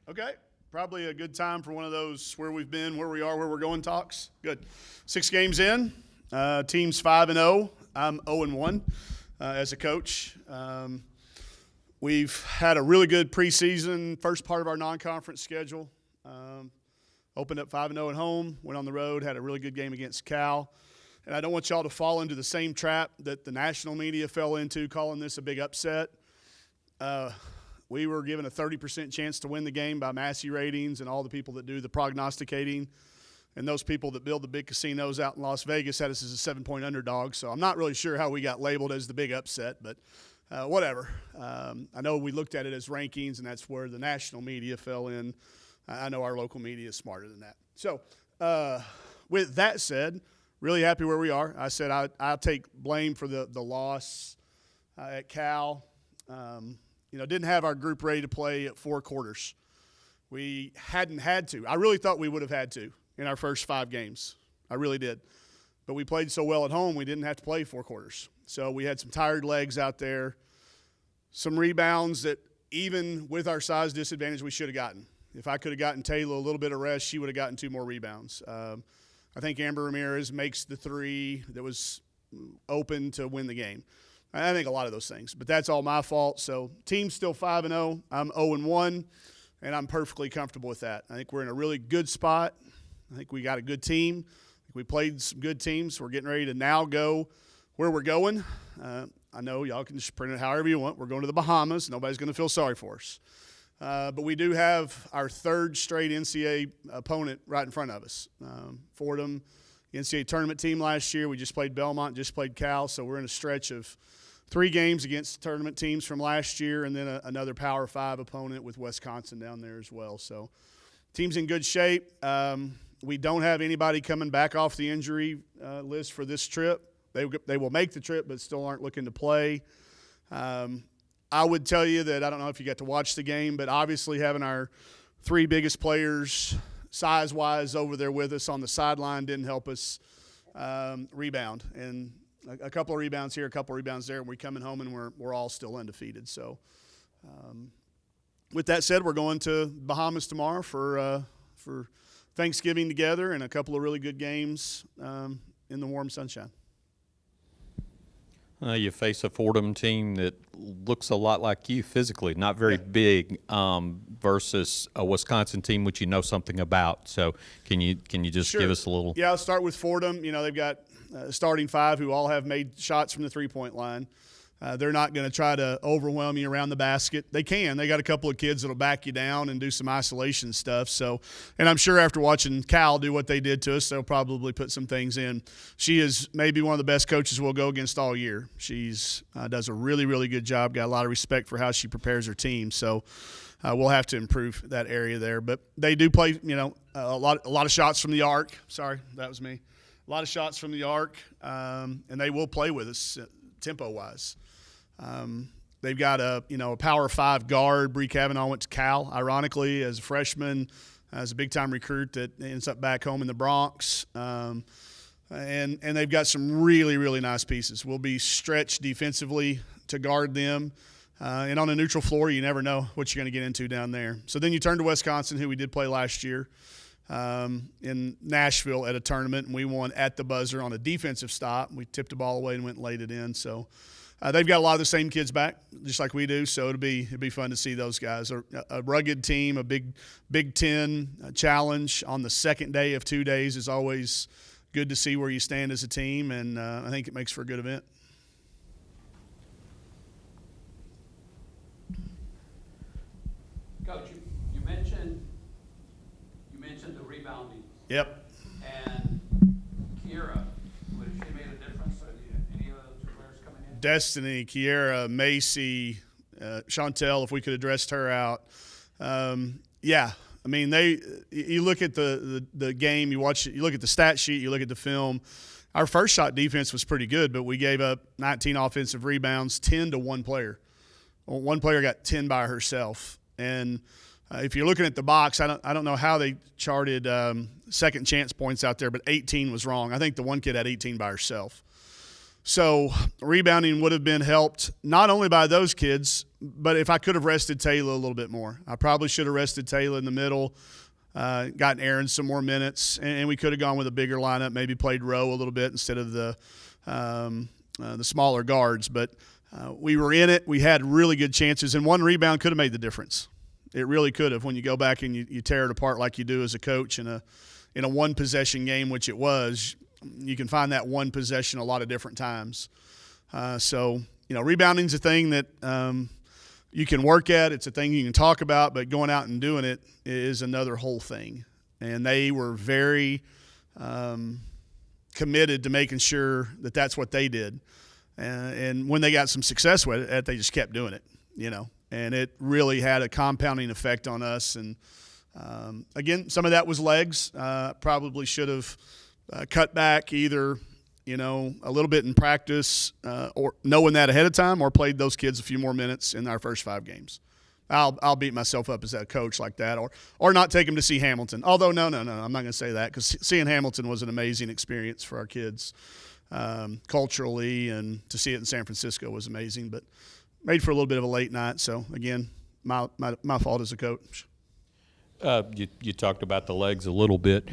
Okay, probably a good time for one of those where we've been, where we are, where we're going talks. Good. 6 games in, team's 5-0. I'm 0-1 as a coach. We've had a really good preseason, first part of our non-conference schedule. Opened up 5-0 at home, went on the road, had a really good game against Cal. And I don't want y'all to fall into the same trap that the national media fell into, calling this a big upset. We were given a 30% chance to win the game by Massey ratings and all the people that do the prognosticating. And those people that build the big casinos out in Las Vegas had us as a 7-point underdog. So I'm not really sure how we got labeled as the big upset, but whatever. I know we looked at it as rankings, and that's where the national media fell in. I know our local media is smarter than that. So with that said, really happy where we are. I said I'll take blame for the loss at Cal. Didn't have our group ready to play at 4 quarters. We hadn't had to. I really thought we would have had to in our first 5 games. I really did. But we played so well at home, we didn't have to play 4 quarters. So we had some tired legs out there, some rebounds that even with our size disadvantage we should have gotten. If I could have gotten Taylor a little bit of rest, she would have gotten 2 more rebounds. I think Amber Ramirez makes the 3 that was open to win the game. I think a lot of those things, but that's all my fault. So team's still 5-0. I'm 0-1, and I'm perfectly comfortable with that. I think we're in a really good spot. I think we got a good team. We played some good teams. We're getting ready to now go where we're going. I know y'all can just print it however you want. We're going to the Bahamas. Nobody's going to feel sorry for us. But we do have our 3rd straight NCAA opponent right in front of us. Fordham, NCAA tournament team last year. We just played Belmont, just played Cal, so we're in a stretch of 3 games against tournament teams from last year, and then another Power 5 opponent with Wisconsin down there as well. So team's in good shape. We don't have anybody coming back off the injury list for this trip. They will make the trip but still aren't looking to play. I would tell you that I don't know if you got to watch the game, but obviously having our 3 biggest players size-wise over there with us on the sideline didn't help us rebound. And a couple of rebounds here, a couple of rebounds there, and we're coming home and we're all still undefeated. So with that said, we're going to Bahamas tomorrow for Thanksgiving together and a couple of really good games in the warm sunshine. You face a Fordham team that looks a lot like you physically, not very big, versus a Wisconsin team which you know something about. So can you just give us a little? Yeah, I'll start with Fordham. They've got starting 5 who all have made shots from the 3-point line. They're not going to try to overwhelm you around the basket. They can. They got a couple of kids that'll back you down and do some isolation stuff. So, and I'm sure after watching Cal do what they did to us, they'll probably put some things in. She is maybe one of the best coaches we'll go against all year. She's does a really, really good job. Got a lot of respect for how she prepares her team. So we'll have to improve that area there. But they do play, a lot of shots from the arc. Sorry, that was me. A lot of shots from the arc, and they will play with us tempo-wise. They've got a Power 5 guard. Bree Kavanaugh went to Cal, ironically, as a freshman, as a big-time recruit that ends up back home in the Bronx. And they've got some really, really nice pieces. We'll be stretched defensively to guard them. And on a neutral floor, you never know what you're going to get into down there. So then you turn to Wisconsin, who we did play last year in Nashville at a tournament, and we won at the buzzer on a defensive stop. We tipped the ball away and went and laid it in. So they've got a lot of the same kids back, just like we do. So it'd be fun to see those guys. A rugged team, a Big Ten challenge on the second day of 2 days is always good to see where you stand as a team, and I think it makes for a good event. Coach, you mentioned the rebounding. Yep. And Kiera, would she made a difference? Any of those players coming in? Destiny, Kiera, Macy, Chantel, if we could have dressed her out. Yeah. I mean, you look at the game, you look at the stat sheet, you look at the film. Our first shot defense was pretty good, but we gave up 19 offensive rebounds, 10 to one player. One player got 10 by herself. And if you're looking at the box, I don't know how they charted second chance points out there, but 18 was wrong. I think the one kid had 18 by herself. So rebounding would have been helped not only by those kids, but if I could have rested Taylor a little bit more. I probably should have rested Taylor in the middle, gotten Aaron some more minutes, and we could have gone with a bigger lineup, maybe played Rowe a little bit instead of the smaller guards. But we were in it. We had really good chances, and one rebound could have made the difference. It really could have. When you go back and you tear it apart like you do as a coach in a one-possession game, which it was, you can find that one possession a lot of different times. So, rebounding is a thing that you can work at. It's a thing you can talk about, but going out and doing it is another whole thing. And they were very committed to making sure that that's what they did. And when they got some success with it, they just kept doing it, And it really had a compounding effect on us. And, again, some of that was legs. Probably should have cut back either, a little bit in practice or knowing that ahead of time, or played those kids a few more minutes in our first 5 games. I'll beat myself up as a coach like that, or not take them to see Hamilton. Although, no, I'm not going to say that, because seeing Hamilton was an amazing experience for our kids culturally, and to see it in San Francisco was amazing. But made for a little bit of a late night. So, again, my fault as a coach. You talked about the legs a little bit.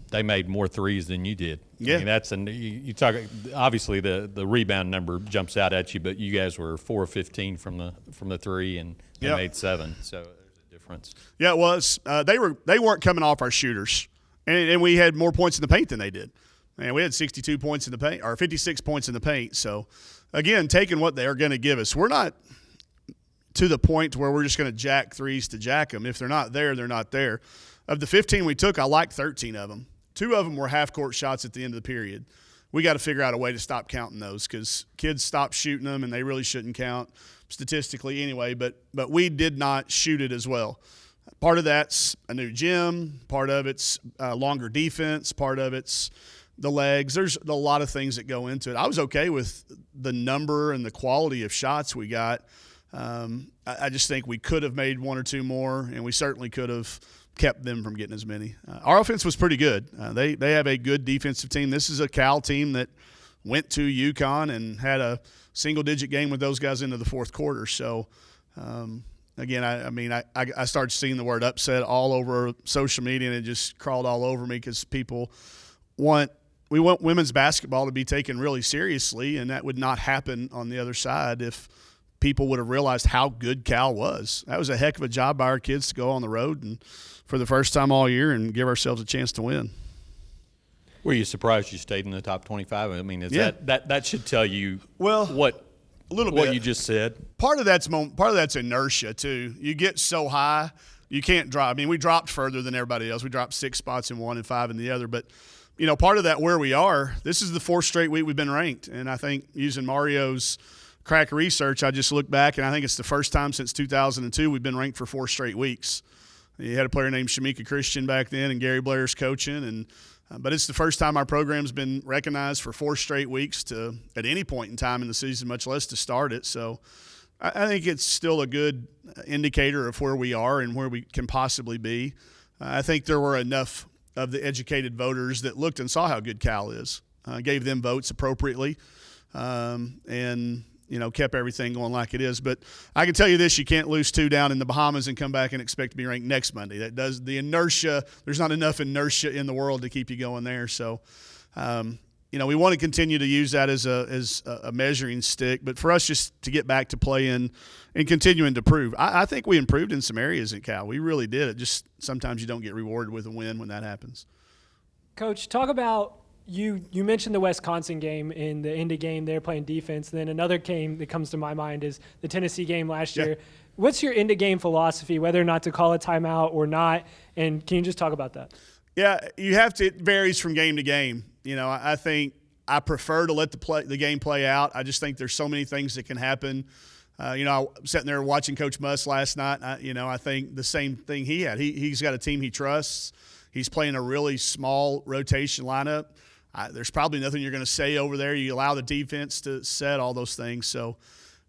They made more threes than you did. Yeah. I mean, you talk, obviously the rebound number jumps out at you, but you guys were 4 of 15 from the three, and they made 7. So there's a difference. Yeah, it was. They weren't coming off our shooters, and we had more points in the paint than they did. And we had 62 points in the paint, or 56 points in the paint. So, again, taking what they are going to give us. We're not to the point where we're just going to jack threes to jack them. If they're not there, they're not there. Of the 15 we took, I liked 13 of them. 2 of them were half-court shots at the end of the period. We got to figure out a way to stop counting those, because kids stopped shooting them, and they really shouldn't count statistically anyway. But we did not shoot it as well. Part of that's a new gym. Part of it's longer defense. Part of it's the legs. There's a lot of things that go into it. I was okay with the number and the quality of shots we got. I just think we could have made 1 or 2 more, and we certainly could have kept them from getting as many. Our offense was pretty good. They have a good defensive team. This is a Cal team that went to UConn and had a single-digit game with those guys into the fourth quarter. So, again, I started seeing the word upset all over social media, and it just crawled all over me, because people want women's basketball to be taken really seriously, and that would not happen on the other side if people would have realized how good Cal was. That was a heck of a job by our kids to go on the road and for the first time all year and give ourselves a chance to win. Were you surprised you stayed in the top 25? I mean, that should tell you what you just said. Part of that's inertia too. You get so high, you can't drop. I mean, we dropped further than everybody else. We dropped 6 spots in one and 5 in the other. But part of that where we are. This is the 4th straight week we've been ranked, and I think using Mario's crack research, I just looked back, and I think it's the first time since 2002 we've been ranked for 4 straight weeks. You had a player named Shamika Christian back then, and Gary Blair's coaching, but it's the first time our program's been recognized for 4 straight weeks at any point in time in the season, much less to start it. So I think it's still a good indicator of where we are and where we can possibly be. I think there were enough of the educated voters that looked and saw how good Cal is, gave them votes appropriately, and kept everything going like it is. But I can tell you this, you can't lose 2 down in the Bahamas and come back and expect to be ranked next Monday. That does the inertia. There's not enough inertia in the world to keep you going there. So, we want to continue to use that as a measuring stick. But for us just to get back to playing and continuing to prove, I think we improved in some areas at Cal. We really did. It just sometimes you don't get rewarded with a win when that happens. Coach, talk about You mentioned the Wisconsin game in the end of game. They're playing defense. Then another game that comes to my mind is the Tennessee game last year. What's your end of game philosophy, whether or not to call a timeout or not? And can you just talk about that? Yeah, you have to. It varies from game to game. I think I prefer to let the game play out. I just think there's so many things that can happen. I was sitting there watching Coach Muss last night. I think the same thing he had. He's got a team he trusts. He's playing a really small rotation lineup. There's probably nothing you're going to say over there. You allow the defense to set all those things. So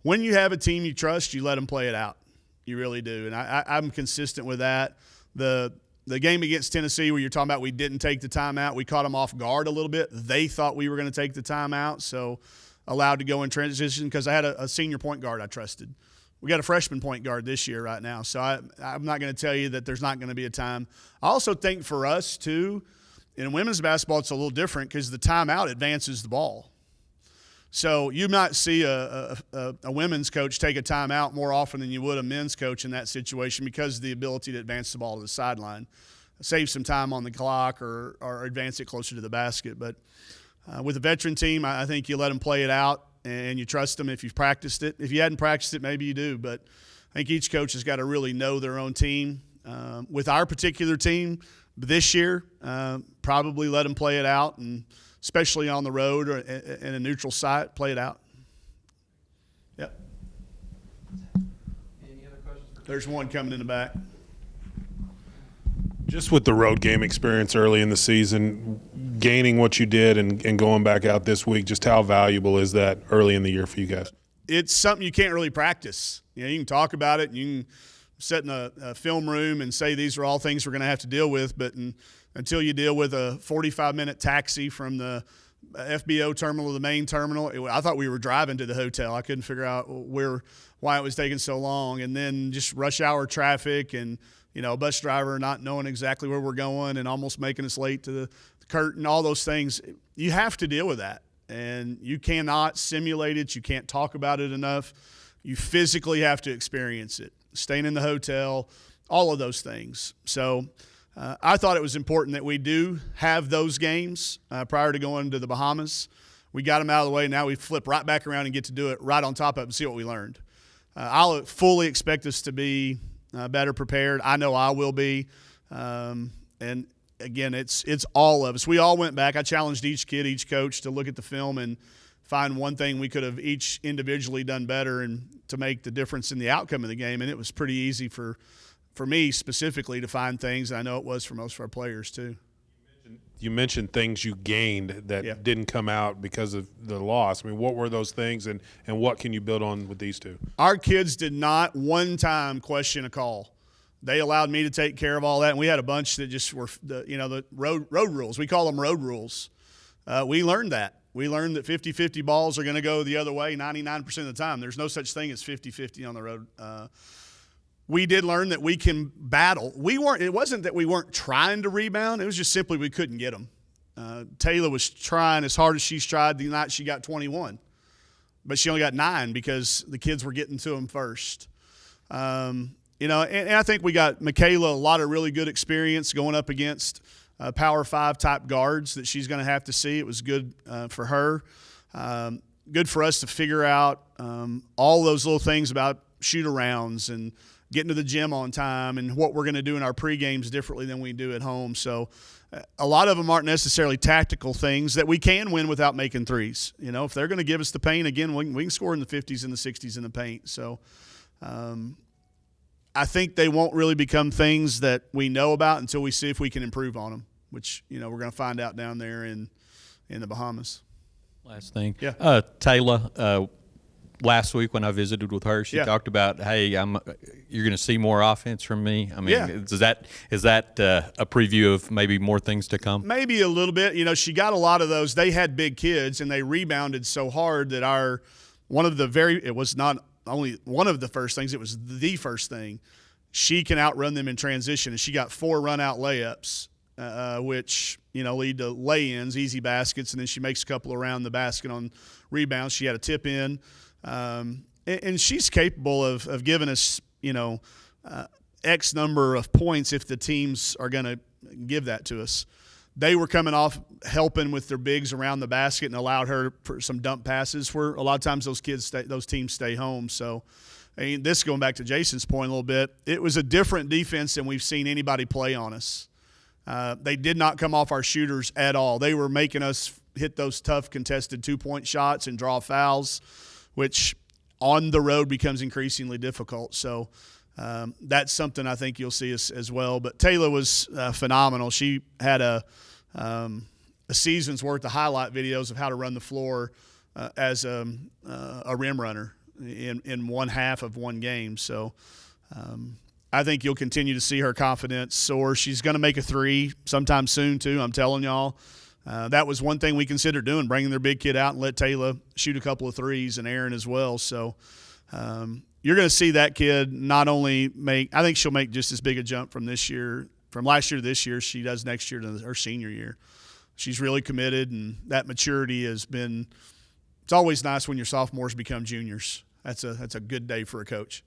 when you have a team you trust, you let them play it out. You really do. And I'm consistent with that. The The game against Tennessee where you're talking about we didn't take the timeout, we caught them off guard a little bit. They thought we were going to take the timeout, so allowed to go in transition because I had a senior point guard I trusted. We got a freshman point guard this year right now, so I'm not going to tell you that there's not going to be a time. I also think for us, too, in women's basketball it's a little different because the timeout advances the ball. So you might see a women's coach take a timeout more often than you would a men's coach in that situation because of the ability to advance the ball to the sideline. Save some time on the clock or advance it closer to the basket. But with a veteran team, I think you let them play it out and you trust them if you've practiced it. If you hadn't practiced it, maybe you do. But I think each coach has got to really know their own team. With our particular team this year, probably let them play it out, and especially on the road or in a neutral site, play it out. Yep. Any other questions for There's one coming in the back. Just with the road game experience early in the season, gaining what you did and going back out this week, just how valuable is that early in the year for you guys? It's something you can't really practice. You know, you can talk about it, and you can sit in a film room and say these are all things we're going to have to deal with, but until you deal with a 45-minute taxi from the FBO terminal to the main terminal, I thought we were driving to the hotel. I couldn't figure out why it was taking so long, and then just rush hour traffic and – a bus driver not knowing exactly where we're going and almost making us late to the curtain, all those things. You have to deal with that, and you cannot simulate it. You can't talk about it enough. You physically have to experience it, staying in the hotel, all of those things. So I thought it was important that we do have those games prior to going to the Bahamas. We got them out of the way. Now we flip right back around and get to do it right on top of it and see what we learned. I'll fully expect us to be better prepared. I know I will be. And again, it's all of us. We all went back. I challenged each kid, each coach to look at the film and find one thing we could have each individually done better and to make the difference in the outcome of the game. And it was pretty easy for me specifically to find things. I know it was for most of our players too. You mentioned things you gained that didn't come out because of the loss. I mean, what were those things, and what can you build on with these two? Our kids did not one time question a call. They allowed me to take care of all that, and we had a bunch that just were the road rules. We call them road rules. We learned that. We learned that 50-50 balls are going to go the other way 99% of the time. There's no such thing as 50-50 on the road. We did learn that we can battle. It wasn't that we weren't trying to rebound. It was just simply we couldn't get them. Taylor was trying as hard as she's tried the night she got 21. But she only got 9 because the kids were getting to them first. And I think we got Michaela a lot of really good experience going up against Power 5 type guards that she's going to have to see. It was good for her. Good for us to figure out all those little things about shoot-arounds and getting to the gym on time and what we're going to do in our pre-games differently than we do at home. So a lot of them aren't necessarily tactical things that we can win without making threes. If they're going to give us the paint, again, we can score in the 50s and the 60s in the paint. So I think they won't really become things that we know about until we see if we can improve on them, which, we're going to find out down there in the Bahamas. Last thing. Yeah. Taylor, last week when I visited with her, she talked about, hey, you're going to see more offense from me. I mean, is that a preview of maybe more things to come? Maybe a little bit. She got a lot of those. They had big kids, and they rebounded so hard that it was not only one of the first things, it was the first thing. She can outrun them in transition, and she got 4 run-out layups, which, lead to lay-ins, easy baskets, and then she makes a couple around the basket on rebounds. She had a tip-in. And she's capable of giving us, X number of points if the teams are going to give that to us. They were coming off helping with their bigs around the basket and allowed her for some dump passes where a lot of times those teams stay home. So, this going back to Jason's point a little bit, it was a different defense than we've seen anybody play on us. They did not come off our shooters at all. They were making us hit those tough contested 2-point shots and draw fouls, which on the road becomes increasingly difficult. So that's something I think you'll see us as well. But Taylor was phenomenal. She had a season's worth of highlight videos of how to run the floor as a rim runner in one half of one game. So I think you'll continue to see her confidence soar. She's going to make a three sometime soon, too, I'm telling y'all. That was one thing we considered doing, bringing their big kid out and let Taylor shoot a couple of threes and Aaron as well. So you're going to see that kid not only make – I think she'll make just as big a jump from last year to this year she does next year to her senior year. She's really committed, and that maturity has been – it's always nice when your sophomores become juniors. That's a good day for a coach.